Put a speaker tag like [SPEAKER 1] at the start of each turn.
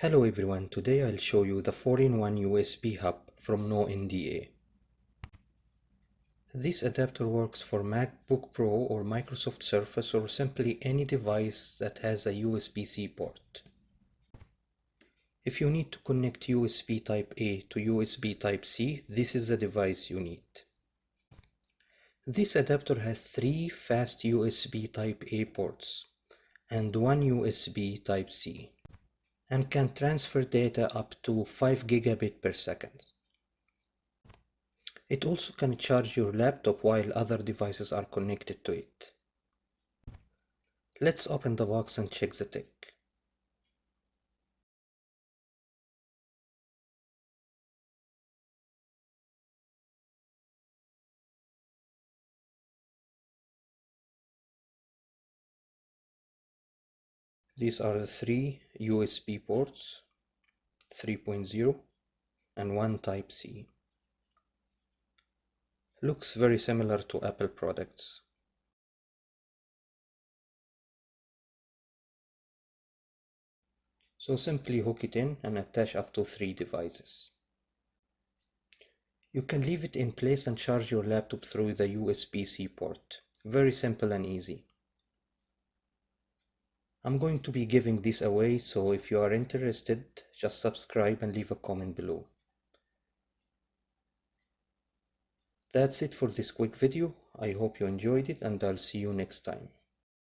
[SPEAKER 1] Hello everyone, today I'll show you the 4-in-1 USB hub from NONDA. This adapter works for MacBook Pro or Microsoft Surface or simply any device that has a USB-C port. If you need to connect USB Type A to USB Type C, this is the device you need. This adapter has 3 fast USB Type A ports and 1 USB Type C, and can transfer data up to 5 gigabit per second. It also can charge your laptop while other devices are connected to it. Let's open the box and check the tech. These are the 3 USB ports, 3.0 and 1 Type C. Looks very similar to Apple products. So simply hook it in and attach up to 3 devices. You can leave it in place and charge your laptop through the USB-C port. Very simple and easy. I'm going to be giving this away, so if you are interested, just subscribe and leave a comment below. That's it for this quick video. I hope you enjoyed it and I'll see you next time.